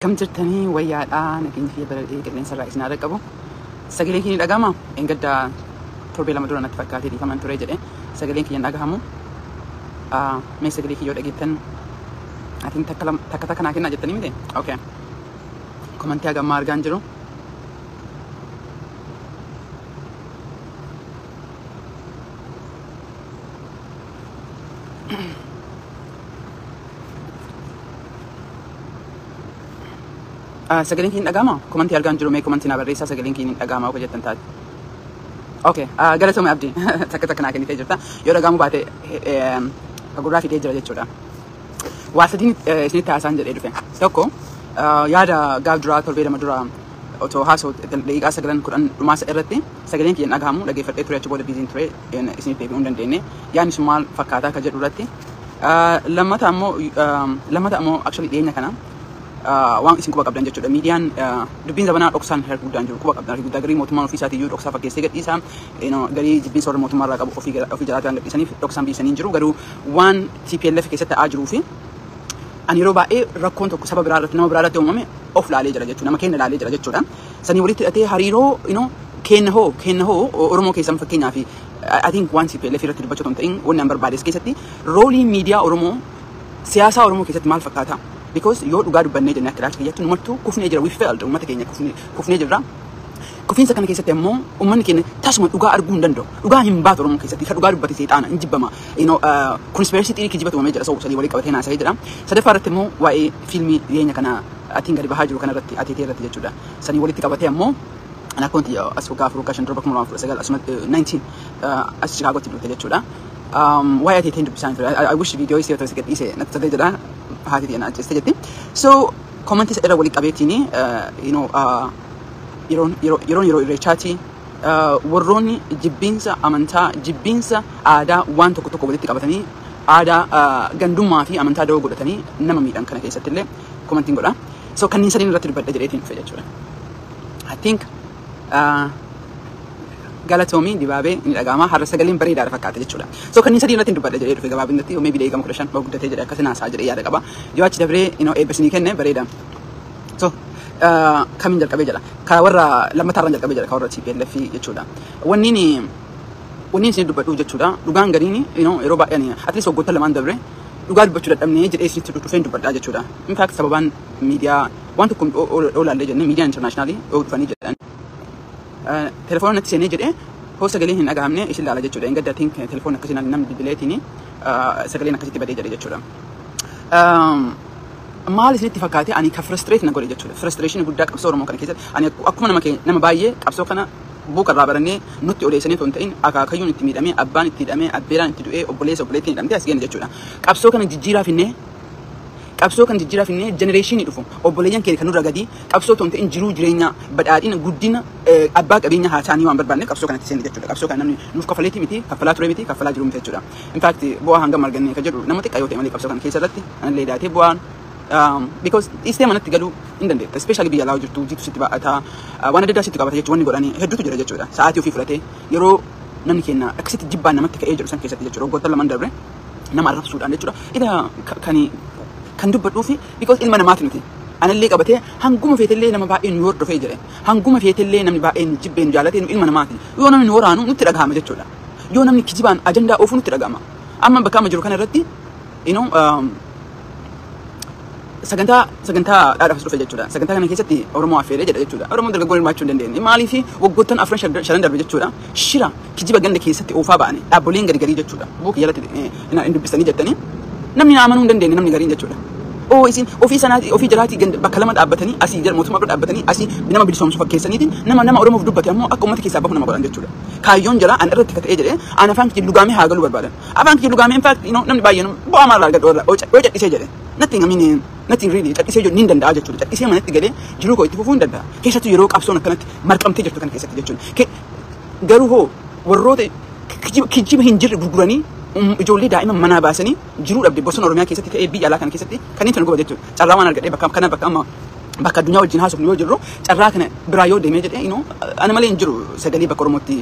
Kam jirtanii wayyaadhaa nageenya fi bareedee qilleensa irraa isin haadha qabu. Sagaleen kiyya dhagahama. Engadda torbee lama dura natti fakkaatee dhiifaman ture jedhe. Sagaleen kiyya dhagahamu. Mee sagalee kiyya dhageettan atiin takka naa kennaa jettanii miti? Okay. Komantii hagammaa argaan jiru. Sagaleen kiyya dhagahama. Komantii argaan jiru mee komantii naa barreessaa sagaleen kiyya dhagahama akka jettan taate. Okay. Galatoomi abdii takka naa kennitee jirta. Yoo dhagahamu baate gurraa fidee jira jechuudha. Waa sadiin isinitti haasaan jedhee dhufe. Tokko yaada gaaf duraa torbee lama dura otoo haasoo daqiiqaa 9-10 dhumaasa irratti sagaleen kiyya dhagahamu dhageeffadhee ture achi booda biiziin ture isinitti deebi'uu hin dandeenye. Yaadni sun maal fakkaataa akka jedhu irratti. Lammata ammoo actually dhiyeenya kana waan isin quba qabdan jechuudha. Miidiyaan dubbiin zabanaa dhoksaan harka guddaan jiru quba qabdan harka guddaa garii mootummaan ofii isaatii iyyuu dhoksaa fakkeessee gadhiisaa garii jibbiinsa warra mootummaa irraa qabu ofii jalaataan gadhiisaniif dhoksaan biisanii jiru. Garuu waan TPLF keessatti ta'aa jiruu fi ani yeroo baay'ee rakkoon tokko saba biraa irratti nama biraa irratti uumame of laalee jira jechuudha. Nama keenya laalee jira jechuudha. Sanii walitti hidhatee hariiroo kenna hoo Oromoo keessan fakkeenyaa fi I think waan TPLF irratti dubbachuu ta'u ta'in wanni an barbaades keessatti roolii miidiyaa Oromoo siyaasaa Oromoo keessatti maal fakkaata? Because yoo dhugaa dubbannee jennee akka ilaalcha kiyyatti numattuu kufnee jira. We failed. Uummata keenya kufnee jirra. Kufiinsa kana keessatti immoo uummanni keenya tasuma dhugaa arguu hin danda'u. Dhugaa hin baatu Oromoo keessatti. Kan dhugaa dubbate seexaana hin jibbama. Conspiracy theory kijibatu uumamee jira. Sadii walii qabatee naasa'ee jira. Sadaffaa irratti immoo waa'ee fiilmii dhiyeenya kana atiin gadi bahaa jiru kana irratti ateetee irratti jechuudha. Sanii walitti qabatee ammoo ana konti as waggaa 4 asuma 19 as Chicaagootti dhufte jechuudha. Waa'ee ateeteen dubbisaan ture. I wish video isii otoo isa gadhiise natti taatee jedha. Haati tiyan ajjeeste jetti. So commenti irra walii qabeetini yeroo irreechaati warroonni jibbiinsa amantaa jibbiinsa aadaa waan tokko walitti qabatanii aadaa gandummaa fi amantaa da'oo godhatanii nama miidhan kana keessatti illee commentiin godha. So kanneen sadiin irratti dubbadha jedheetiin dhufe jechuudha. I think Galatoomi dibaabee ni dhagahama. Har'a sagaleen bareedaadha fakkaata jechuudha. So kanneen sadii irratti dubbadha jedhee dhufe gabaabinatti yoomee bidee gama 15 guddatee jedhe akkasii naasaa jedhee yaada qaba. Yoo achi dabree eebbisanii kenne bareeda. So kamiin jalqabee jira. Ka warra lammataarraan jalqabee jira ka warra TPLF jechuudha. Wanniin isin dubbadhu jechuudha. Dhugaan gariin yeroo baay'ee at least waggoota lamaan dabre dhugaa dubbachuu dadhabnee jedhee isinitti dhufeen dubbadhaa jechuudha. In fact sababaan miidiyaa waan tokko oolaallee jennee miidiyaan internationally dhufanii jedhan. Telefoon natti seenee jedhee hoo sagaleen hin dhagahamne isin laala jechuudha. Engadda atiin telefoon akkasiin namni bilbileetiin sagaleen akkasitti badee jedhe jechuudha. Maal isinitti fakkaate ani ka frustrate na godhe jechuudha. Frustration guddaa qabsoo Oromoo kana keessatti ani akkuma nama baay'ee qabsoo kana buuka irraa barannee nutti odeessanii osoo hin ta'in akaakayyuun itti miidhamee abbaan itti hidhamee abbeeraan itti du'ee obboleettiin hidhamtee as geenne jechuudha. Qabsoo kana jijjiiraaf innee generation dhufu obboleeyyan keenya kan nurra gadi qabsoo osoo hin ta'in jiruu jireenya badhaadhina guddina abbaa qabeenya haasaanii waan barbaanne qabsoo kanatti seenne jechuudha. Qabsoo kana namni nuuf kafaleetii miti kaffalaa ture miti kaffalaa jiru miti jechuudha. In fact bu'aa hangam arganne ka jedhu nama xiqqaa yoo ta'e malee qabsoo kana keessa irratti anallee daatee bu'aan because dhiistee manatti galuu hin dandeetta. Especially biyya alaa jirtu jitu sitti baa'ataa waan adda addaa sitti qabata jechuudha. Wanni godhanii hedduutu jira jechuudha. Sa'aatii ofii fudhatee yeroo namni keenya akkasitti jibbaan namatti ka'ee jiru san keessatti jechuudha. Waggoota lamaan dabre nama arrabsuudhaan jechuudha. Kan dubbadhuu fi because ilma namaati nuti. Anallee qabatee hanguma feetellee nama baay'ee nu hordofee jedhe. Hanguma feetellee namni baay'ee nu jibbee nu jaalatee nu ilma namaati. Yoo namni nu waraanu nutti dhagahama jechuudha. Yoo namni kijibaan ajandaa oofuu nutti dhagahama. Amma bakka amma jiru kana irratti sagantaa dhaadhaafas dhufe jechuudha. Sagantaa kana keessatti Oromoo affeeree jedha jechuudha. Oromoo dargaggoon hirmaachuu hin dandeenye. Maaliif waggoottan 4 darbe jechuudha. Shira kijiba ganda keessatti oofaa ba'anii dhaabboleen garii jechuudha. Buuki jalatti hin dubbisanii jettanii namni amanuu hin dandeenye namni gariin jechuudha. Isin ofii jalaatii bakka lama dhaabbatanii asii jala mootummaa bira dhaabbatanii asii nama bilisoomsuu fakkeessaniitiin nama Oromoof dubbate ammoo akka uummata keessaa bahu nama godhan jechuudha. Kaayyoon jala an irratti ta'ee jedhee an afaan kiyya lugaamee haa galuu barbaadan. Afaan kiyya lugaamee in fact namni baay'een bu'aa maal argadhu irraa yoo cadhisee jedhe nothing really cadhisee jedhu ni danda'a jechuudha. Cadhisee manatti galee jiruu koo itti fufuu hin danda'a. Keessattuu yeroo qabsoon akkanatti marqamtee jirtu kan keessatti jechuudha. Garuu hoo warroota kijiba hin jirre gurguranii ijoollee daa'ima manaa baasanii jiruu dhabde bosona Oromiyaa keessatti ta'ee biyya alaa kana keessatti kanneen tana goba jechuudha. Carraa waan argadhee bakka amma bakka addunyaa wajjin haasofnu yoo jirru carraa kana biraa yoo deemee jedhee ana malee hin jiru sagalee bakka Oromootti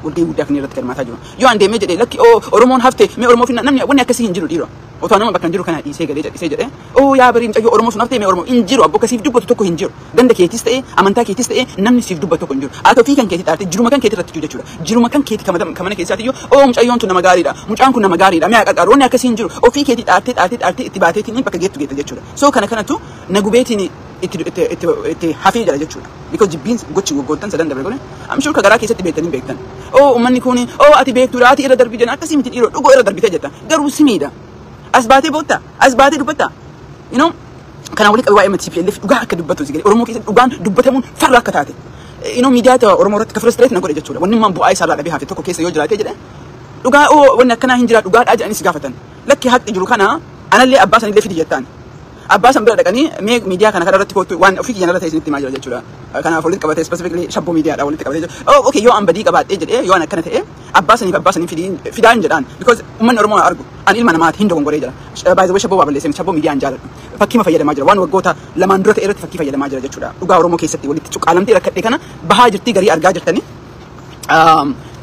walgahii guddaa kan irratti hirmaataa jiru yoo an deemee jedhee lakki Oromoon hafte mee Oromoo fi namni wanni akkasii hin jiru dhiira otoo nama bakka hin jiru kana dhiisee galee jedhisee jedhee yaa barii mucayyoo Oromoo sun hafte mee Oromoo hin jiru abbo kasiif dubbatu tokko hin jiru ganda keetis ta'ee amantaa keetis ta'ee namni siif dubbatu tokko hin jiru haa ta'u fi kan keetii dhaarte jiruma kan keetii irratti jiru jechuudha jiruma kan keetii kamana keessaati yoo mucayyoon tun nama gaariidha mucaan kun nama gaariidha mee qaqqaaru wanni akkasii hin jiru ofii keetii dhaarte itti baateetiin bakka geettu jechuudha so kana kanatu nagubeetiin itti hafee jira jechuudha because jibbiin gochi goggoottan sadan dabre gone am sure ka garaa keessatti beektanii beektan ummanni kun ati beektuudha ati irra darbii jana akkasii miti dhiiroo dhugoo irra darbitee jetta garuu simiidha as baatee bootta as baatee dubbatta kana wali qabaa MTPLF dhugaa akka dubbatu sigale Oromoo keessatti dhugaan dubbatamuun farra akka taate miidiyaa ta'aa Oromoo irratti ka frustrate na godhe jechuudha wanni man bu'aa isaa dhabee hafe tokko keessa yoo jiraate jedhe dhugaa wanni akkanaa hin jira dhugaadhaa jedhanii si gaafatan lakki haqqi jiru kana anallee abbaa sanillee fidi jettaan abbaa san bira dhaqanii mee miidiyaa kana irratti kootu waan ofii kiyyan irratti isinitti himaa jira jechuudha kanaaf walitti qabatee specifically shabboo miidiyaadha walitti qabatee okay yoo an badii qabaadhee jedhee yoo an akkana ta'e abbaa saniif fidaa hin jedhaan because ummanni Oromoo argu an ilma namaati hin dogongoree jira by the way shabboo baaballeessee shabboo miidiyaan jaaladhu fakkii fayyadamaa jira waan waggoota lamaan dura ta'e irratti fakkii fayyadamaa jira jechuudha dhugaa Oromoo keessatti walitti cuqqaalamtee rakkadhee kana bahaa jirtii garii argaa jirtanii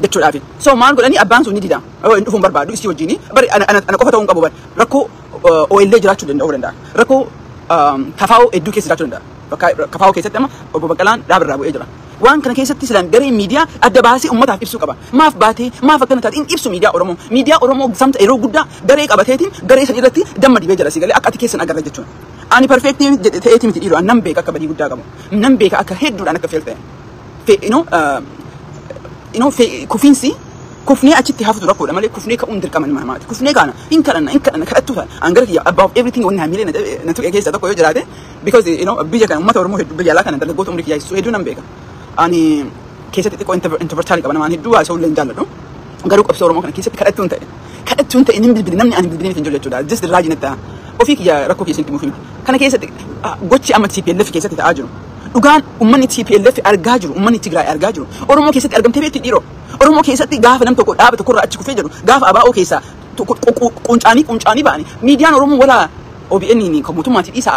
jechuudhaafi so maal godhanii abbaan sun ni dida dhufuun barbaadu isii wajjini bari ana qofa ta'uu hin qabu rakkoo OLA jiraachuu danda'a rakkoo kafaa'oo hedduu keessa jiraachuu danda'a kafaa'oo keessatti amma obbo Baqqalaan dhaabirraa bu'ee jira waan kana keessatti silaan garee miidiyaa adda baasee ummataaf ibsuu qaba maaf baatee maaf akkana taate in ibsu miidiyaa Oromoo samta yeroo guddaa garee qabateetiin garee san irratti damma dibee jira sigalee akka ati keessan agarra jechuudha ani perfectii ta'eetii miti dhiiroo nan beeka akka badii guddaa qabu nan beeka akka hedduudhaan akka fe'el ta'e kufiinsi kufnee achitti hafutu rakkoodha malee kufnee ka'uun dirqama namaati kufnee kana hin kadhanna kadhattu ta'a angara kiyya above everything wanni hamilee na tuqee keessa tokko yoo jiraate because biyya kana uummata Oromoo hedduu biyya alaa kana dargaggoota umrii kiyyaa hedduu nan beeka ani keessatti xiqqoo introvertaali qaba namaan hedduu haasa'uu illee hin jaalladhu garuu qabsoo Oromoo kana keessatti kadhattuun ta'e namni bilbili namni ani bilbiliniif hin jiru jechuudha just raajii natti ta'a ofii kiyya rakkoo keessatti muufin kana keessatti gochi amma TPLF keessatti ta'aa jiru dhugaan ummanni TPLF argaa jiru ummanni Tigraay argaa jiru Oromoo keessatti argamtee beekti dhiiroo Oromoo keessatti gaafa nam tokko dhaaba tokko irraa achi kufee jiru gaafa abaa'oo keessaa quncaanii ba'anii miidiyaan Oromoo wala OBN ni kan mootummaatti dhiisa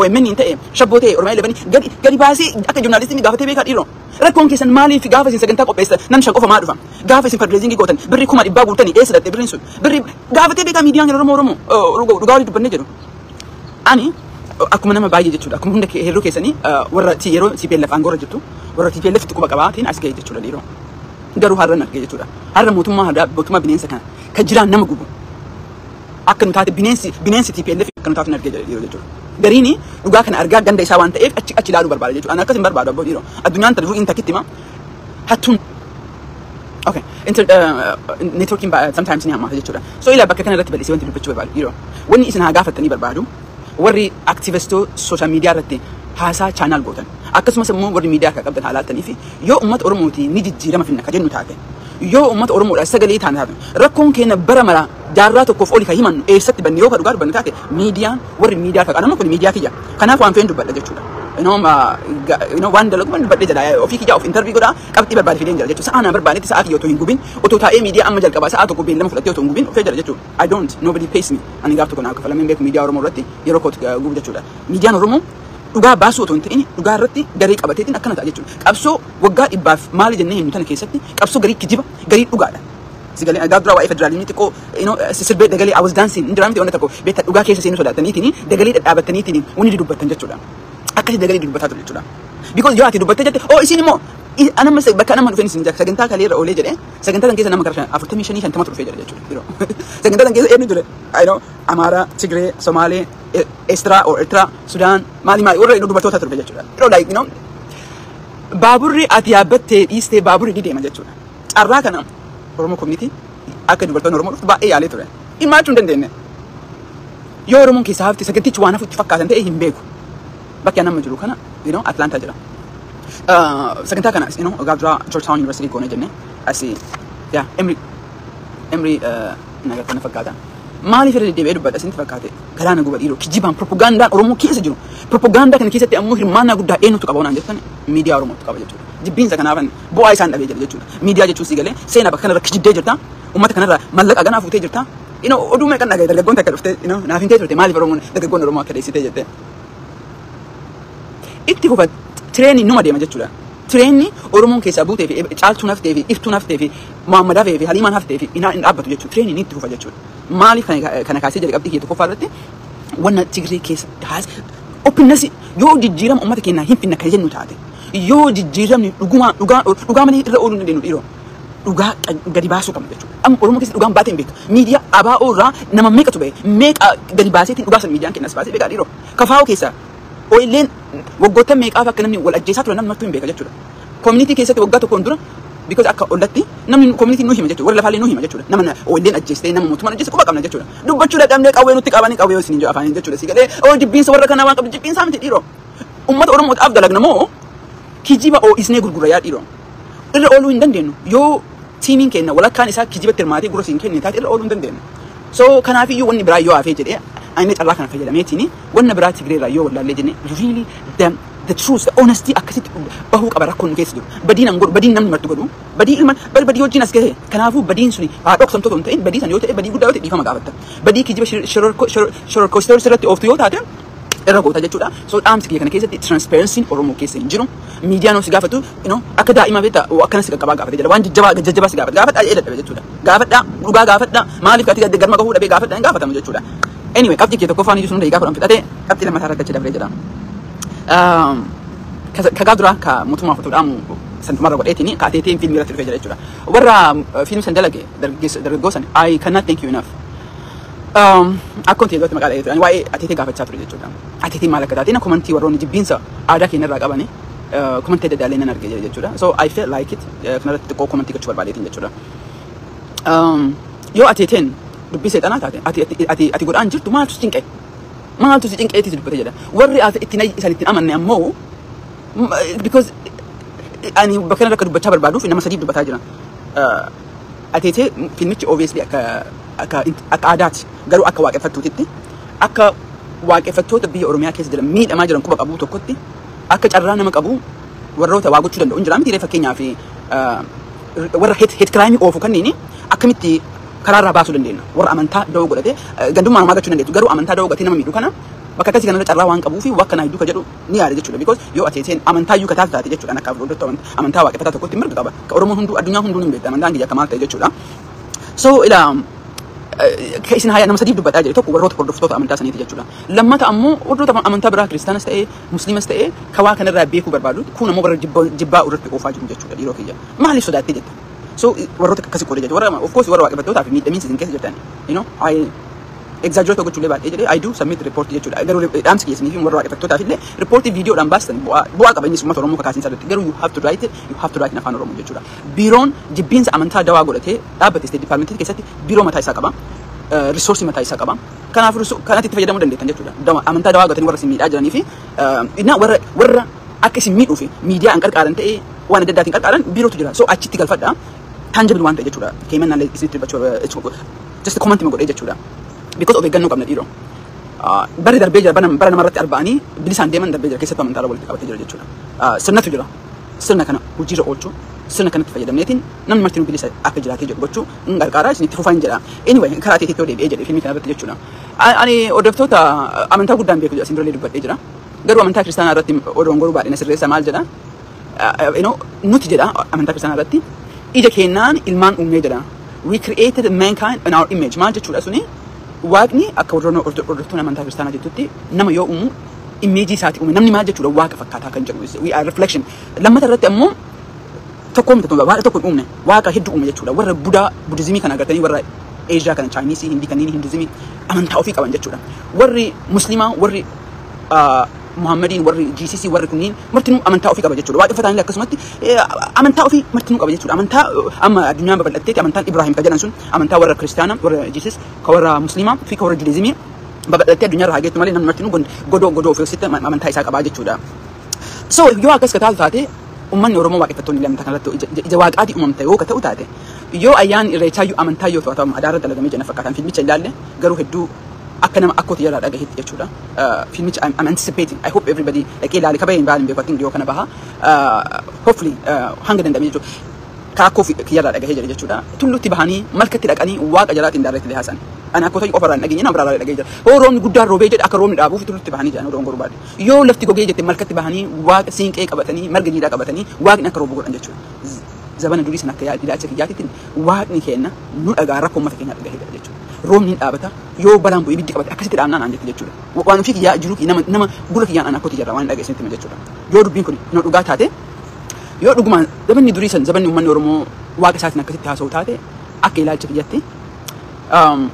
OMN ni ta'e shabboo ta'e Oromoo 11 gadi baasee akka journalistii gaafatee beekaa dhiiroo rakkoon keessan maaliif gaafa isin sagantaa qopheessa nam shan qofa maa dhufan gaafa isin fundraising gootan birri 100 guutanii eessa dhatte birriin sun birri gaafatee beekaa miidiyaan Oromoo dhugaa walii dubbannee jedhu ani akkuma nama baay'ee jechuudha akkuma hunda heeroo keessanii warra yeroo TPLF aangorra jirtu warra TPLF itti quba qabaatiin as ga'e jechuudha dhiiroo garuu har'an argee jechuudha har'a mootummaa bineensa kana kan jiraan nama gubu akka nu taate bineensi TPLF akka nu taate argee jechuudha gariini dhugaa kana argaa ganda isaa waan ta'eef achi ilaaluu barbaada jechuudha ana akkas hin barbaadu abboo dhiiroo addunyaan tana durii intakitti ma hattuun okay networking sometimes ni hammaata jechuudha so ila bakka kana irratti bal'isee wanti dubbachuu barbaadu dhiiroo wanni isin haa gaafattanii barbaadu warri aktiivistoo sooshaal miidiyaa irratti haasaa chaanaal gootan akkasumas immoo warri miidiyaa akka qabdan haalaatanii fi yoo uummata Oromooti ni jijjiirama finna ka jennu taate yoo uummata Oromoodha sagalee taane taate rakkoon keenya bara mara jaarraa tokkoof oli ka himannu eessatti banne yoo ka dhugaa dubbanne taate miidiyaan warri miidiyaa ka qanama kun miidiyaa kiyya kanaaf waan feen dubbadha jechuudha waan dalagu waan dubbadhe jedha ofii kiyya of interview godha qabxii barbaade fideen jira jechuudha sa'aa na barbaadetti sa'aa kiyya otoo hin gubin otoo taa'ee miidiyaa amma jalqabaa sa'aa tokko beellama fudhattee otoo hin gubin ofee jira jechuudha I don't nobody pays me ani gaaf tokko naa kafalameen beeku miidiyaa Oromoo irratti yeroo kootu gubu jechuudha miidiyaan Oromoo dhugaa baasuu otoo hin ta'in dhugaa irratti garee qabateetiin akkana ta'a jechuudha qabsoo waggaa dhibbaaf maali jennee himnu tana keessatti qabsoo garii kijiba garii dhugaadha sigalee agaa dura waa'ee federaalizimii xiqqoo sirbee dagalee I was dancing indiraamti wanta tokko beektaa dhugaa keessa seenuu sodaataniitiin dagalee dhadhaabattaniitiin wanni dubbattan jechuudha akkasii dagalee dubbataa ture jechuudha because yoo ati dubbattee jette isin immoo anamma bakka nama dhufeen isin jira sagantaa kaleerra oolee jedhee sagantaa keessa nama kara 45 50 dhufee jira jechuudha sagantaa keessa eenyu jira Amaaraa Tigree Somaalee Eertiraa Sudaan maali warra dubbattoota ture jechuudha baaburri ati yaabbattee dhiistee baaburri ni deema jechuudha carraa kana Oromoo community akka dubartoonni Oromoo dhuftu baay'ee yaalee ture hirmaachuu hin dandeenye yoo Oromoon keessaa hafti sagantichi waan hafutti fakkaatan ta'e hin beeku bakki nama jiru kana Atlantaa jira sagantaa kana gaaf dura Georgetown University goone jenne asii Emory nagartana fakkaata maaliif irra deddeebi'ee dubbadha isinti fakkaate galaana guba dhiiroo kijibaan propagandaan Oromoo keessa jiru propagandaa kana keessatti ammoo hirmaannaa guddaa eenyutu qaba waan jettan miidiyaa Oromootu qaba jechuudha jibbiinsa kanaafan bu'aa isaan dhabee jira jechuudha miidiyaa jechuun sigalee seenaa bakka kanarra kijibdee jirta uummata kanarra mallaqa ganaa fuutee jirta oduu meeqan dhagaye dargaggoon takka dhuftee naaf hintee turte maaliif Oromoon dargaggoon Oromoo akka deessitee jette itti fufa tireenii numa deema jechuudha. Tireenii Oromoon keessaa buutee fi caaltuun haftee fi iftuun haftee fi Muhammad hafee fi Haliimaan haftee fi hin dhaabbatu jechuudha. Tireenii ni itti fufa jechuudha. Maaliif kana kaasee jalqabdii kee tokkoffaa irratti wanna Tigree keessa oppinnasi yoo jijjiirama uummata keenyaa hin finna kan jennu taate yoo jijjiiramni dhugaa malee irra ooluu hin dandeenyu dhiiroo. Dhugaa gadi baasuu qabna jechuudha. Amma Oromoo keessatti dhugaan baatee hin beeku. Miidiyaa ABO irraa nama meeqatu ba'e meeqa gadi baaseetiin dhugaa san miidiyaan kennas baasee beekaa dhiiroo. Kafaa'oo keessaa OLN waggoota meeqaaf akka namni wal ajjeesaa ture namni martuu hin beeka jechuudha. Community keessatti waggaa tokkoon dura because akka ollatti namni community nu hima jechuudha. Warra lafaallee nu hima jechuudha. Nama OLN ajjeestee nama mootummaan ajjeeste quba qabna jechuudha. Dubbachuu dadhabnee qawwee nutti qabanii qawwee yoo isin afaaniin jechuudha. Sigalee jibbiinsa warra kanaa waan qabdu jibbiinsaa miti dhiiroo. Uummata Oromootaaf dalagna moo kijiba isnee gurgura yaa dhiiroo. Irra ooluu hin dandeenyu yoo tiimiin kenna walakkaan isaa kijibatti hirmaatee gurra siin kenne taate irra ooluu hin dandeenyu. So kanaafiyyuu wanni biraa yoo hafee jedhee ani carraa kana fayyadameetiin wanna biraa Tigreerraa yoo wallaallee jenne really the truth the honesty akkasitti bahuu qaba rakkoon keessa jiru. Badiin namni martu godhu badii wajjin as gahe kanaafuu badiin suni haa dhoksamtoota hin ta'in badii san yoo ta'e badii guddaa yoo ta'e dhiifama gaafatta. Badii kijiba shororkosteerus irratti ooftu yoo taate irra goota jechuudha. So dhaamsi kiyya kana keessatti transparency Oromoo keessa hin jiru. Miidiyaan osoo gaafatu akka daa'ima beektaa akkana si qaqqabaa gaafate jedha. Waan jajjabaa si gaafata. Gaafadhaa jedhadha jechuudha. Gaafadhaa dhugaa gaafadhaa maaliif kati garma gahuu dhabee gaafadhaa hin gaafatamu jechuudha. Anyway qabxii kiyya tokkoffaa ni sun deegaa fudhan fixatee qabxii lammataa irratti dabree jedha. Kagaa duraa ka mootummaa fotoodhaamu santumarra godheetiin kaateetiin fiilmii irratti dhufee jira jechuudha. Warra fiilmii san dalage dargaggoo san I cannot thank you enough. Akkonti yeroo maqaa dhageetu waa'ee atiitee gaafachaa ture jechuudha. Atiitiin maal akka taateen komantii warroonni jibbiinsa aadaa keenya irraa qabanii komantii adda addaa nan argee jira jechuudha. So I feel like it kanarratti xiqqoo komantii gochuu barbaadeetiin jechuudha. Yoo atiiteen dubbii seexanaa taate ati godhaan jirtu maaltu si cinqee? Maaltu si cinqeetii dubbate jedha. Warri isaan ittiin amanne ammoo because ani bakka kanarra akka dubbachaa barbaaduuf nama sadii dubbataa jira. Atiitee fiilmichi obviously akka aadaati garuu akka waaqeffattuutitti akka waaqeffattoota biyya Oromiyaa keessa jiran miidhamaa jiran quba qabuu tokkotti akka carraa nama qabu warroota waa gochuu danda'u jira miti fakkeenyaa fi warra hate crime oofu kanneen akkamitti karaarraa baasuu dandeenya warra amantaa da'oo godhate gandummaa namaa gachuu dandeessu garuu amantaa da'oo godhatee nama miidhu kana bakka akkasii kanarra carraa waan qabuu fi wakka naa hedduu ka jedhu ni yaada jechuudha because yoo atiiteen amantaa iyyuu kataaf taate jechuudha akka fuuldurtuu amantaa waaqeffataa tokkotti mirga qaba ka Oromoon hunduu addunyaa hunduu hin beekta amantaan kiyya akka maal ta'e jechuudha. So isin haya nama sadii dubbataa jira tokko warroota hordoftoota amantaa saniiti jechuudha. Lammata ammoo warroota amantaa biraa kiristaanas ta'ee musliimas ta'ee kawaa kanarraa beekuu barbaadu kun ammoo warra jibbaa irratti oofaa jiru jechuudha dhiiroo kiyya. Maaliif sodaattee jetta? So warroota akkasii qoodee jechuudha. Warra of course warra waaqeffattootaa fi miidhamiinsi isin keessa jirtan. I exaggerate gochuulee baay'ee jedhee I do submit report jechuudha. Garuu dhaamsi keessanii fi warra waaqeffattootaaf illee reportii viidiyoodhaan baastan bu'aa qaba inni uummata Oromoo kakaasiinsa irratti garuu you have to write in afaan Oromoo jechuudha. Biiroon jibbiinsa amantaa dawaa godhatee dhaabbate State Department keessatti biiroo mataa isaa qaba. Resource mataa isaa qaba. Kanaaf kanatti itti fayyadamuu dandeettan jechuudha. Amantaa dawaa godhatanii warra isin miidhaa jiranii fi warra akka isin miidhuu fi miidiyaa an qarqaaran ta'ee waan adda addaatiin qarqaaran biirootu jira. So achitti galfadhaa tangible waan ta'e jechuudha. Keemannaallee isinitti dubbachuu just comment godhee jechuudha. Because of eeggannoo qabna dhiiroo. Barri darbee jira bara namarratti arba'anii bilisaan deeman darbee jira keessattuu amantaa walitti qabatee jira jechuudha. Sirnatu jira. Sirna kana hojiirra oolchuu sirna kanatti fayyadamneetiin namni marti bilisa akka jiraatee jedhu gochuu hin qarqaaraa isinitti fufaa hin jedha. Anyway karaa teetii yoo deebi'ee jedhe fiilmii kanarratti jechuudha. Ani hordoftoota amantaa guddaan beeku asin durallee dubbadhee jira. Garuu amantaa kiristaanaa irratti odoon goruu baadhina sirreessa maal jedha? Nuti jedha amantaa kiristaanaa irratti ija keenyaan ilmaan uumnee jedha. We created mankind in our image. Maal jechuudha suni? Waaqni akka hordoftoonni amantaa kiristaanaa jettutti nama yoo uumu image isaati uume namni maal jechuudha waaqa fakkaataa kan jedhu we are reflection. Lammata irratti ammoo tokko waaqa tokko uumne waaqa hedduu uume jechuudha. Warra budizimii kana agartanii warra Asia kana Chinese hindi kanneen hinduzimii amantaa ofii qaban jechuudha. Warri muslimaa warri Muhammadiin warri GCC warri kunniin martinuu amantaa ofii qaba jechuudha. Waaqeffataan akkasumatti amantaa ofii martinuu qaba jechuudha. Amantaa amma addunyaan babal'atteeti amantaan Ibrahim ka jedhan sun amantaa warra kiristaanaa warra Jesus ka warra muslimaa fi ka warra judaizimii babal'attee addunyaa irraa hageetti malee namni martinuu godoo ofii ofitti amantaa isaa qabaa jechuudha. So yoo akkas ka taate ummanni Oromoo waaqeffattoonni lamta kanarratti ija waaqaatii uumamte yoo ka ta'u taate yoo ayyaan irreechaa yoo amantaa yoo ta'u adaarra dalagamee jenna fakkaatan fiilmicha ilaalle garuu hedduu akka nama akkootti jala dhagaheetti jechuudha. Fiilmicha I'm anticipating I hope everybody like ilaali kabeen baaleen beeku atin dhiyoo kana baha hopefully hanga danda'ame jechuudha. Kaakoo fi kiyyaarraa dhagahee jira jechuudha. Tulluutti bahanii malkatti dhaqanii waaqa jalaatiin daarreetti haasan. Ana kota operan lagi nyana berala lagi. Roobni guddaa roobee jedhe akka roobni dhaabuuf itti bahanii jiran odoon gorbaade. Yoo lafti gogee jette malkatti bahanii waaqa siinqee qabatanii marga jiidhaa qabatanii waaqni akka roobu godhan jechuudha. Zabana durii sana akka ilaalcha kiyyaatiitiin waaqni kenna nu dhagaa rakkoo uummata keenya dhagahee jechuudha. Roobni dhaabata yoo balaan bu'ee ibiddi qabate akkasitti dhaabnaan aan jette jechuudha. Waan ofii kiyyaa jiru nama gula kiyyaan ana kooti jirra waan dhageessanitti hima jechuudha. Yoo dubbiin kun nu dhugaa taate yoo dhugumaan zabanni durii san zabanni uummanni Oromoo waaqa isaatiin akkasitti haasa'u taate akka ilaalcha kiyyaatti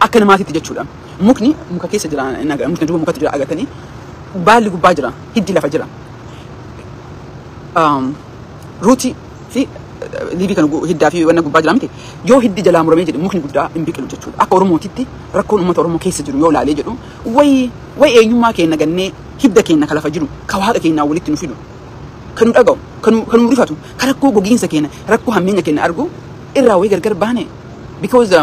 akka namaatitti jechuudha. Mukni muka keessa jira mukni duuba mukatti jira agartanii baalli gubbaa jira hiddi lafa jira. Ruutii fi liibii kan hiddaa fi wanna gubbaa jira miti yoo hiddi jalaa muramee jedhe mukni guddaa hin biqilu jechuudha. Akka Oromootitti rakkoon uummata Oromoo keessa jiru yoo laalee jedhu way eenyummaa keenya gannee hidda keenya ka lafa jiru ka waaqa keenyaa walitti nu fidu kan nu dhaga'u kan nu rifatu ka rakkoo gogiinsa keenya rakkoo hammeenya keenya argu irraa way gargar baane because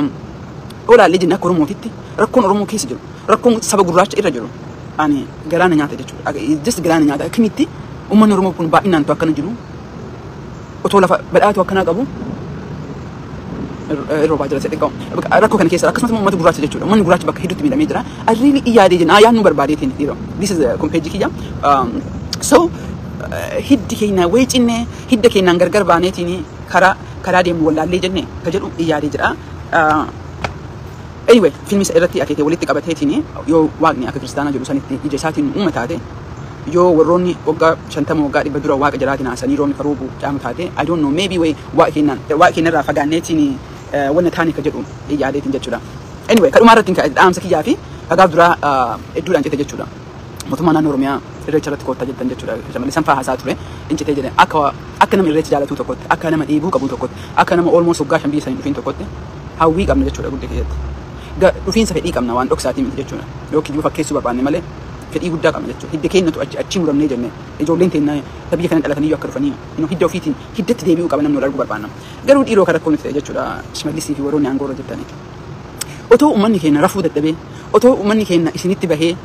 olaalee jenna akka Oromootitti rakkoon Oromoo keessa jiru rakkoon saba gurraacha irra jiru ani galaana nyaata jechuudha. Just galaana nyaata akkamitti uummanni Oromoo kun baay'inaan tu akkana jiru otoo lafa badhaatu akkana qabu roobaa jira sedhe qabu rakkoo kana keessa akkasumas uummata gurraacha jechuudha. Uummanni gurraachi bakka hedduutti miidhamee jira. Arriili iyyaadee jenna ayaan nu barbaadeetiin dhiiroo. This is compage kiyya. So hiddi keenya way cinne hidda keenyaan gargar baaneetiin karaa deemu wallaallee jenne ka jedhu iyyaadee jira. Anyway, filmi isa irratti akeekee walitti qabateetiin yoo waaqni akka kiristaanaa jedhu sanitti ija isaatiin uuma taate yoo warroonni waggaa 50 waggaa 100 dura waaqa jiraatiin haasanii roobni karoobu caamu taate I don't know maybe way waaqa keenyarraa fagaanneetiin wanna taane ka jedhu yaadeetiin jechuudha. Anyway, kadhumaa irratti dhaamsa kiyyaa fi hagaaf duraa hedduudhaan cite jechuudha. Mootummaa naannoo Oromiyaa irreecha irratti koottaa jettan jechuudha. Shamalli sanfaa haasaa ture incitee jedhe akka nama irreecha jaalatu tokkotti akka nama dheebuu qabu tokkotti akka nama almost waggaa 5 biyya sanii dhufiin tokkotti hawwii qabna jechuudha guddee keessatti. Dhufiinsa fedhii qabna waan dhoksaatii miti jechuudha. Yookiin yoo fakkeessuu barbaanne malee fedhii guddaa qabna jechuudha. Hidda keenyatu achi muramnee jenne ijoolleen teenya biyya kana dhalatanii akka dhufanii hidda ofiitiin hiddatti deebi'uu qaba namni arguu barbaanna. Garuu dhiiroo kan rakkoon ta'e jechuudha. Shimallisii fi warroonni aangoo irra jirtanii. Otoo uummanni keenya rafuu dadhabee otoo uummanni keenya isinitti bahee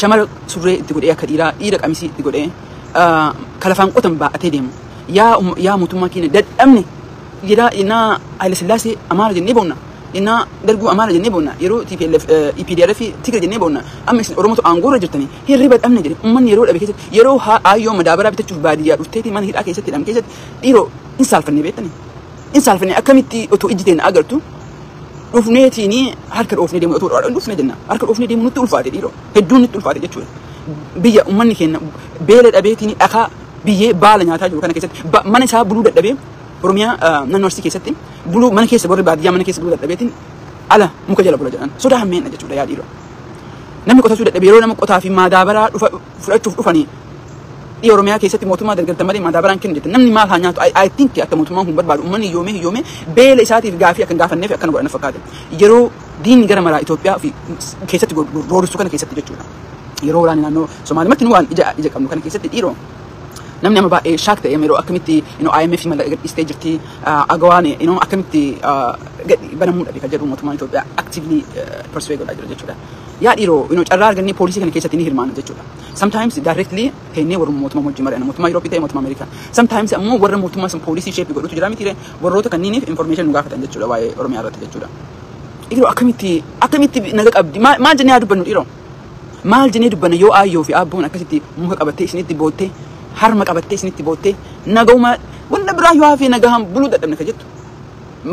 shamara surree itti godhee akka dhiira qamisii itti godhee kalafaan qotan baa'atee deemu yaa mootummaa keenya dadhabne jedhaa innaa Haile Sillaasee Amaara jennee boonna. Inna darguu Amaara jennee boonna yeroo TPLF EPDRF Tigre jennee boonna amma isin Oromootu aangoo irra jirtanii hirriba dhabne jedhe uummanni yeroo dhabe keessatti yeroo aayyoo madaabaraa bitachuuf baadiyyaa dhufteeti mana hidhaa keessatti hidham keessatti dhiiroo in saalfannee beektanii in saalfannee akkamitti otoo ijji teenya agartu dhufneetiin harka dhoofnee deemu otoo dhufnee jenna harka dhoofnee deemu nutti ulfaate dhiiroo hedduun nutti ulfaate jechuudha. Biyya uummanni keenya beela dhabeetiin dhakaa biyyee baala nyaataa jiru kana keessatti mana isaa buluu dadhabee Oromiyaa naannoo Arsii keessatti buluu mana keessa warri baadiyyaa mana keessa buluu dadhabeetiin ala muka jala bula jedhan sodaa hammeenna jechuudha yaa dhiiroo. Namni qotachuu dadhabee yeroo nama qotaa fi madaabaraa fudhachuuf dhufanii dhiya Oromiyaa keessatti mootummaa dalgalta malee madaabaraan kennu jette namni maal haa nyaatu I think akka mootummaan kun barbaadu uummanni hiyyoomee beela isaatiif gaafii akka hin gaafanneef akkana godhan fakkaate yeroo diinni gara maraa Itoophiyaa fi keessatti roorisu kana keessatti jechuudha. Yeroo waraanni naannoo Somaaliyaatti nu waan ija qabnu kana keessatti dhiiroo namni amma baay'ee shaak ta'e yeroo akkamitti IMF mala istee jirti agawaan akkamitti banamuu dhabe kan jedhu mootummaan Itoophiyaa actively pursue godhaa jira jechuudha. Yaa dhiiroo carraa argannee poolisii kana keessatti ni hirmaanna jechuudha. Sometimes directly teennee warra mootummaa wajjin mari'anna mootummaa Yurooppii ta'e mootummaa Ameerikaa. Sometimes ammoo warra mootummaa san poolisii sheepii godhutu jira miti warroota kanniiniif information nu gaafatan jechuudha waa'ee Oromiyaa irratti jechuudha. Dhiiroo akkamitti naga qabdi maal jennee haa dubbannu dhiiroo maal jennee dubbanna yoo aayyoo fi aabboon akkasitti muka qabattee isinitti boottee harma qabattee isinitti boottee nagahuma wanda biraa yoo hafee nagahan buluu dadhabne ka jettu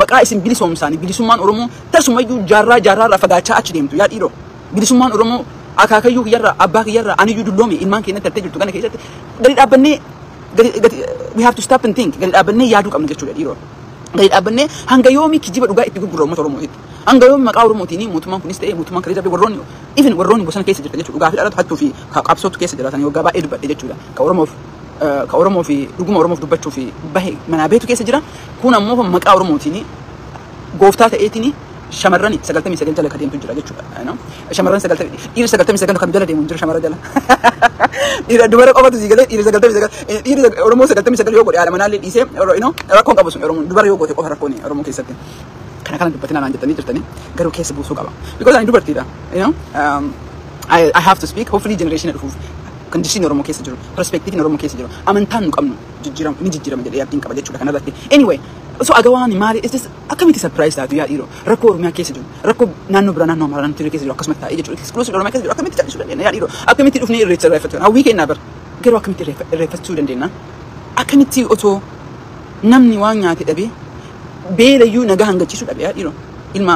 maqaa isin bilisoomsaanii bilisummaan Oromoo tasumayyuu jaarraa fagaachaa achi deemtu yaa dhiiroo bilisummaan Oromoo akaakayyuu kiyyarraa abbaa kiyyarraa aniyyuu dulloome ilmaan keenya tartee jirtu kana keessatti gadi dhaabbannee we have to stop and think gadi dhaabbannee yaaduu qabna jechuudha dhiiroo. Gadi dhaabbannee hanga yoomii kijiba dhugaa itti gurgurra uummata Oromootitti hanga yoomii maqaa Oromootiin mootummaan kunis ta'e mootummaan kan ijaabe warroonni bosona keessa jirtan jechuudha dhugaa fi dhalatu hattuu fi qabsootu keessa jiraatan waggaa baay'ee dubbadhe jechuudha ka Oromoo fi dhuguma Oromoof dubbachuu fi bahe manaa beetu keessa jira kun ammoo maqaa Oromootiin gooftaa ta'eetiin shamarran 99 jala ka deemtu jira jechuudha. Shamarran 99 kan jala deemu jira shamarran jala. Dubara qofatu si galee dhiira 99 Oromoo 99 yoo godhe haala manaallee dhiisee rakkoon qabu sun Oromoo dubara yoo goote qofa rakkoon Oromoo keessatti. Kana dubbatina naan jettanii jirtanii garuu keessa buusuu qaba. Because ani dubartiidha. I have to speak hopefully generation dhufuuf condition Oromoo keessa jiru perspective Oromoo keessa jiru amantaan nu qabnu ni jijjiirama jedhee abdiin qaba jechuudha kanarratti. Anyway So agawaan maali is this akkamiti surprise taatu yaa dhiiroo rakkoo Oromiyaa keessa jiru rakkoo naannoo biraa naannoo Amaaraa naannoo keessa jiru akkasumas taa'ee jechuudha exclusive Oromiyaa keessa jiru akkamitti callisuu dandeenya yaa dhiiroo akkamitti dhufnee irreecha irreeffachuu hawwii kennaa bar garuu akkamitti irreeffachuu dandeenya akkamitti otoo namni waan nyaate dhabee beelayyuu nagaa hangachiisuu dhabe yaa dhiiroo ilma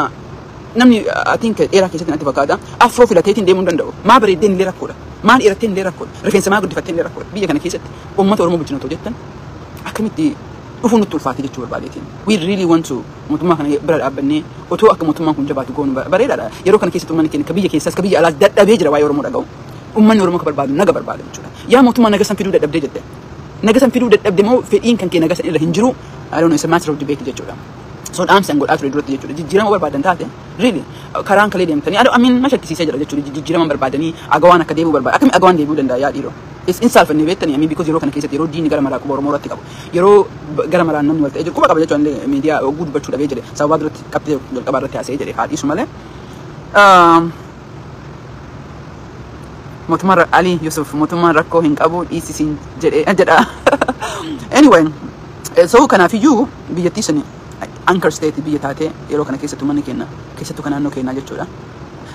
namni I think dheeraa keessatti natti fakkaata afroo filateetiin deemuu danda'u maa bareeddeen illee rakkoodha maan dhiiratteen illee rakkoodha rifeensa maa guddifatteen illee rakkoodha biyya kana keessatti uummata Oromoo bulchina otoo jettan akkamitti dhufuun nutti ulfaate jechuu barbaadeetiin we really want to mootummaa kana bira dhaabbannee otoo akka mootummaan kun jabaatu goonu bareedaadha yeroo kana keessatti uummanni keenya ka biyya keessaas ka biyya alaas dadhabee jira waa'ee Oromoo dhaga'u uummanni Oromoo ka barbaadu naga barbaada jechuudha yaa mootummaa naga san fiduu dadhabdee jette naga san fiduu dadhabde moo fedhiin kan kee naga san irra hin jiru I don't know it's a matter of debate jechuudha so dhaamsan godhaa ture duratti jechuudha jijjiirama barbaadan taate really karaan kalee deemtanii I mean ma shakkisiisee jira jechuudha jijjiirama barbaadanii agawaan akka deebi'uu barbaada akkami agawaan deebi'uu danda'a yaa dhiiroo is insalfannee beektanii I mean because yeroo kana keessatti yeroo diinni gara maraa quba Oromoo irratti qabu yeroo gara maraan namni wal ta'ee jiru quba qaba jechuudha miidiyaa oguu dubbachuu dhabee jedhe sababa duratti qabxee jalqabaa irratti haasa'ee jedhe haa dhiisu malee mootummaan Ali Yusuf mootummaan rakkoo hin qabu dhiisisiin jedha anyway so kanaafiyyuu biyyattii sani anchor state biyya taatee yeroo kana keessattuu manni keenya keessattuu kan naannoo keenyaa jechuudha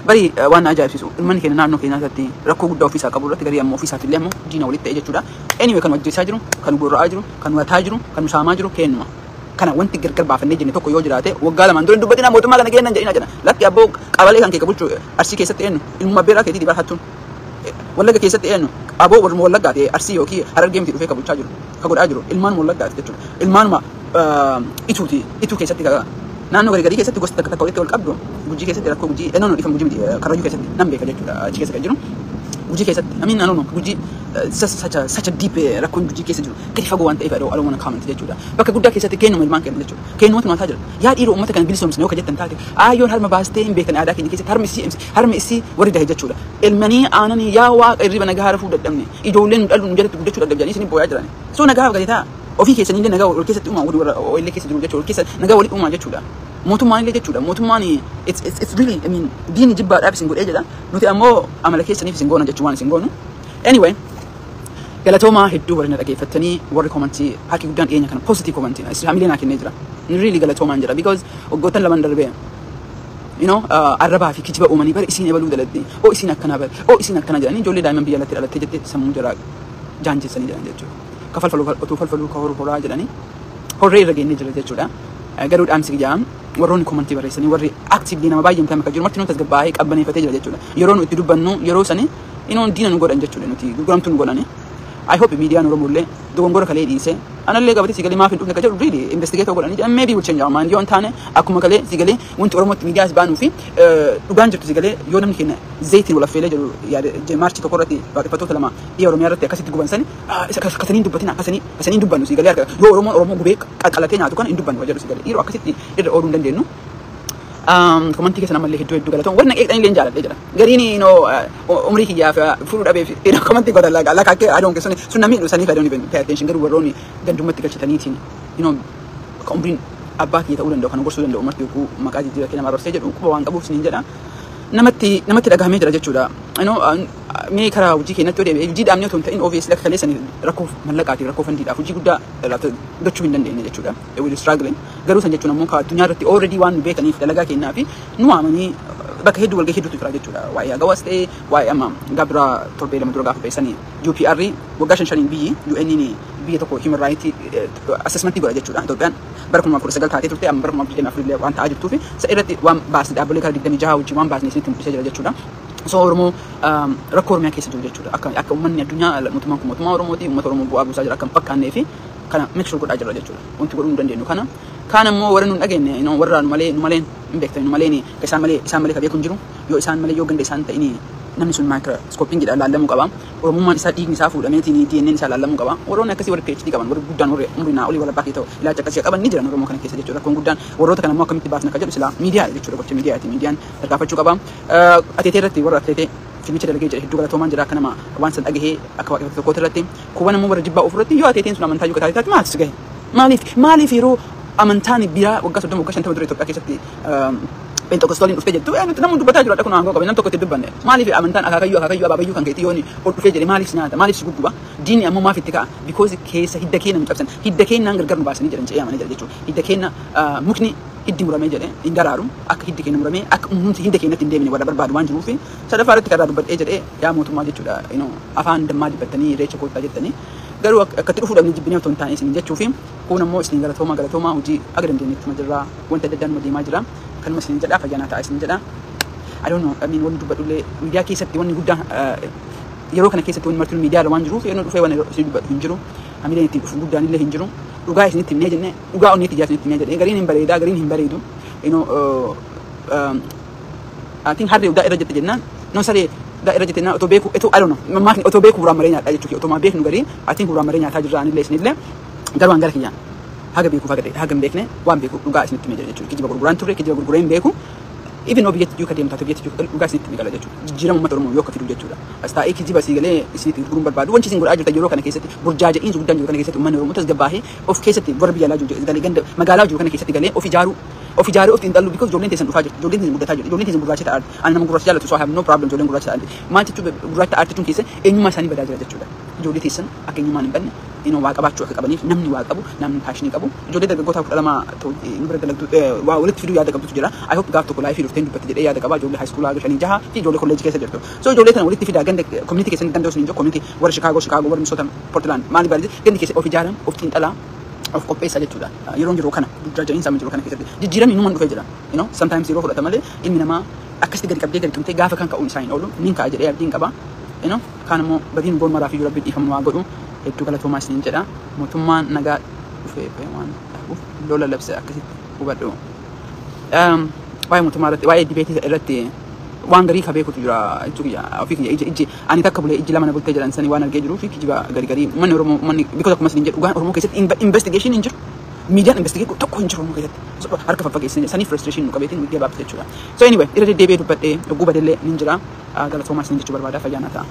bari waan ajaa'ibsiisu manni keenya naannoo keenyaa irratti rakkoo guddaa ofiisaa qabu irratti garii ammoo ofiisaaf illee ammoo diina walitti ta'e jechuudha anyway kan wajjeessaa jiru kan gorra'aa jiru kan wataa jiru kan saamaa jiru keenuma kana wanti gargar baafannee jenne tokko yoo jiraate waggaa lamaan dura dubbatina mootummaa kana keennan jedhina jedha lakki abboo qabalee kan kee qabulchu arsii keessatti eenyu ilmuma beeraa keetii dibar hattuun wallagga keessatti eenyu aboo warra wallaggaa ta'e arsii yookiin harargee miti dhufee qabulchaa jiru ka godhaa jiru ilmaanuma wallaggaati jechuudha ilmaanuma itu keessatti naannoo garii keessatti gosta takka walitti wal qabdu gujii keessatti rakkoo gujii naannoo dhifam gujii miti karayyuu keessatti nan beeka jechuudha achi keessa kan jiru gujii keessatti I mean naannoo gujii such a deep rakkoon gujii keessa jiru gadi fagoo waan ta'eef I don't want to comment jechuudha bakka guddaa keessatti keenyuma ilmaan kenna jechuudha keenyumatu maataa jira yaa dhiiroo uummata kana bilisoomsine yoo jettan taate ayyoon harma baastee hin beekan aadaa keenya keessatti harmi isii warri dahe jechuudha ilmanii aananii yaa waaqa irriba nagaa harafuu dadhabne ijoolleen nu dhalu nu jalatti guddachuu dadhabjanii isin booyaa jiran so nagaaf gadeetaa ofii keessanii illee nagaa wal keessatti uumaa warra illee keessa jiru jechuudha keessa nagaa walitti uumaa jechuudha mootummaan illee jechuudha mootummaan it's really I mean diini jibbaadhaaf isin godhee jedha nuti ammoo amala keessaniif isin goona jechuun waan isin goonu anyway galatoomaa hedduu warri na dhageeffattanii warri komantii harki guddaan dhiyeenya kana positive komantii islaamilee naa kennee jira really galatoomaan jira because waggoottan lamaan darbee you know arrabaa fi kijiba uumanii bara isin ebaluu daladde oo isin akkana bare oo isin akkana jedhanii ijoollee daa'imman biyya alatti dhalattee jettee sammuu jira jaanjessanii jiran jechuudha falfaluu ka horaa jedhanii horree irra geennee jira jechuudha garuu dhaamsi gijaan warroonni komantii barreessanii warri actively nama baay'ee mtaa jiru marti nuti tasgabbaa'ee qabbaneeffatee jira jechuudha yeroo nu itti dubbannu yeroo sani diina nu godhan jechuudha nuti gurguramtu nu godhani I hope media Oromoo illee dogongora kalee dhiise anallee gabatee sigalee maaf hin dhufne ka jedhu really investigate godhanii maybe will change our mind yoo taane akkuma kalee sigalee wanti Oromootti miidiyaas baanuu fi dhugaan jirtu sigalee yoo namni keenya zayitiin wal affeelee jiru yaada maarchi tokko irratti waaqeffattoota lama biyya Oromiyaa irratti akkasitti guban sani kasaniin dubbatina kasaniin dubbannu sigalee harka yoo Oromoo gubee qaqqalatee nyaatu kana hin dubbannu jedhu sigalee dhiiroo akkasitti irra ooluu hin dandeenyu komantii keessa namallee hedduu galatoon warna eegdanii illee jaaladhee jira gariin umrii kiyyaaf furuu dhabeef komantii godhan laaka akka adoon keessan sun namni dhusanii fayyadamu ni pay attention garuu warroonni gandumatti galchataniitiin umriin abbaa kiyya ta'uu danda'u kan gorsuu danda'u marti yookuu maqaa jijjiirra kee nama arorsee jedhu quba waan qabuuf siniin jedha namatti dhagahamee jira jechuudha mee karaa hojii keenyatti yoo deebi'e hojii dhaabnee otoo hin ta'in obviously akka kaleessanii rakkoo mallaqaatiin rakkoo fandiidhaaf hojii guddaa gochuu hin dandeenye jechuudha we will struggling garuu san jechuun ammoo addunyaa irratti already waan nu beekaniif dalagaa kennaa fi nu waamanii bakka hedduu walgahii hedduutu jira jechuudha waa'ee agawaas ta'ee waa'ee amma gabra torbee lama dura gaafa beeksanii UPR waggaa 5 biyyi UN biyya tokko human rights assessment godha jechuudha Itoophiyaan bara 2019 taatee turte amma bara 2024 illee waan ta'aa jirtuu fi isa irratti waan baasni dhaabbilee kara 26 wajjin waan baasni isinitti mul'isee jira jechuudha so Oromoo rakkoo Oromiyaa keessa jiru jechuudha akka uummanni addunyaa mootummaan kun mootummaa Oromooti uummata Oromoo bu'aa buusaa jira akka hin fakkaannee fi kana make sure godhaa jira jechuudha wanti godhuu nu dandeenyu kana kaan ammoo warra nu dhageenye warra nu malee hin beektan nu malee isaan malee ka beeku hin jiru yoo isaan malee yoo ganda isaan ta'ini namni sun microscoping jedha laallamuu qaba oromummaan isaa dhiigni isaa fuudhameetiin DNA isaa laallamuu qaba warroonni akkasii warri PhD qaban warri guddaan warri umriin olii wala baakii ta'u ilaalcha akkasii qaban ni jiran Oromoo kana keessa jechuudha rakkoon guddaan warroota kana ammoo akkamitti baasna ka jedhu silaa miidiyaa jechuudha gocha miidiyaati miidiyaan tarkaanfachuu qaba ateetee irratti warra ateetee fiigicha dalagee jedhe hedduu galatoomaan jira akka nama waan san dhagahee akka waaqeffatu tokkooti irratti kuwwan ammoo warra jibbaa ofirratti yoo ateeteen sun amantaa yoo taate maaltu gahe maaliif yeroo amantaan biraa waggaa 30 waggaa 50 dura Itoophiyaa keessatti Pentecostoliin dhufee jettu namni dubbataa jiru akka aangoo qabe nam tokko itti dubbanne maaliif amantaan akaakayyuu abaabayyuu kan keetii yooni ol dhufee jedhe maaliif nyaata maaliif si gugguba diinni ammoo maaf itti ka'a because keessa hidda keenya nu cabsan hidda keenyaan gargar nu baasanii jedhan ce'ee amanii jedha jechuudha hidda keenya mukni hiddi muramee jedhe hin daraaru akka hiddi keenya muramee akka humni hidda keenyatti hin deemine warra barbaadu waan jiruufi sadaffaa irratti karaa dubbadhee jedhee yaa mootummaa jechuudha afaan dammaa dibbattanii reecha koottaa jettanii garuu akkatti dhufuudhaaf ni jibbinee otoo hin taane isin jechuufi kun ammoo isin galatoomaa hojii aga dandeenyetti majirraa wanta adda addaan deemaa jira kanuma isin jedhaa fayyaanaa ta'a isin jedha I don't know wanni dubbadhullee miidiyaa keessatti wanni guddaan yeroo kana keessatti wanni martuu miidiyaa waan jiruuf yeroo dhufee wanni isin dubbadhu hin jiru hamileen itti dhufu guddaan illee hin jiru dhugaa isinitti himnee jenne dhugaa onnee itti isinitti himnee jedhee gariin hin bareedaa gariin hin bareedu I think harree daa irra jette jennaan non saree daa irra jette otoo beeku I don't know mammaakni otoo beeku buraan maree nyaadhaa jechuudha otoo maa beeknu garii I think buraan maree nyaataa jirra anillee isinillee garuu waan gara kiyyaan haga beekuuf haga hin beekne waan beeku dhugaa isinitti himee jira jechuudha kijiba gurguraan turre kijiba gurguree hin beeku even though biyyatti yuuka deemtaa biyyatti dhugaa isinitti himee gala jechuudha jijjiirama uummata Oromoo yoo akka fiduu jechuudha as taa'ee kijiba sii galee isinitti gurguruun barbaadu wanti isin godhaa jirtan yeroo kana keessatti burjaaja'iinsa guddaan jiru kana keessatti uummanni Oromoo tasgabbaahee of keessatti warra biyya alaa jiru galee ganda magaalaa jiru kana keessatti galee of ijaaruu of xiinxaluu because ijoolleen teessan dhufaa jirti ijoolleen teessan guddataa jirti ijoolleen teessan gurraacha ta'aarti ani nama gurraacha jaallatu so I have no problem ijoolleen gurraacha ta'aarti maal jechuudha gurraacha ta'aarti jechuun keessa eenyummaa isaanii badaa jira jechuudha ijoollee teessan akka eenyummaan hin banne waa qabaachuu akka qabaniif namni waa qabu namni paashinii qabu ijoollee dargaggoota 12 nu bira dalagdu waa walitti fiduu yaada qabdutu jira I hope gaaf tokko laayifii dhufteen dubbatti jedhee yaada qaba ijoollee high school shanii jaha fi ijoollee kolleejii keessa jirtu so ijoollee tana walitti fidaa ganda community keessatti ganda osoo hin jiru community warra Chicago warra Minnesota Portland maali baadiyyaa gandi keessa of ijaaran of xiinxalaa of qopheessa jechuudha yeroo jiru kana burjaaja'iinsa jiru kana keessatti jijjiiramni numan dhufee jira sometimes yeroo fudhata malee ilmi namaa akkasitti gadi qabdee gadi tumtee gaafa kan ka'uun isaa hin oolu niin ka'a jedhee abdiin qaba kaan immoo badiin boon maraa fi rabbi dhiifamu waa godhu hedduu galatoomaa isiniin jedha mootummaan nagaa dhufee waan dhabuuf lola labse akkasitti hubadhu waa'ee mootummaa irratti waa'ee dibeetii irratti waan garii ka beekutu jira jechuudha ofii kiyya iji ani takka bulee iji lama na bultee jedhan sanii waan argee jiru fi kijiba garii manni Oromoo manni bikoota akkuma isin jedhu dhugaan Oromoo keessatti investigation hin jiru miidiyaan investigate tokko hin jiru Oromoo keessatti harka faffageessine sanii frustration nu qabeetiin miidiyaa baabte jechuudha so anyway irra deddeebi'ee dubbadhee oguu badellee nin jira galatoomaa isin jechuu barbaada fayyaanaa ta'a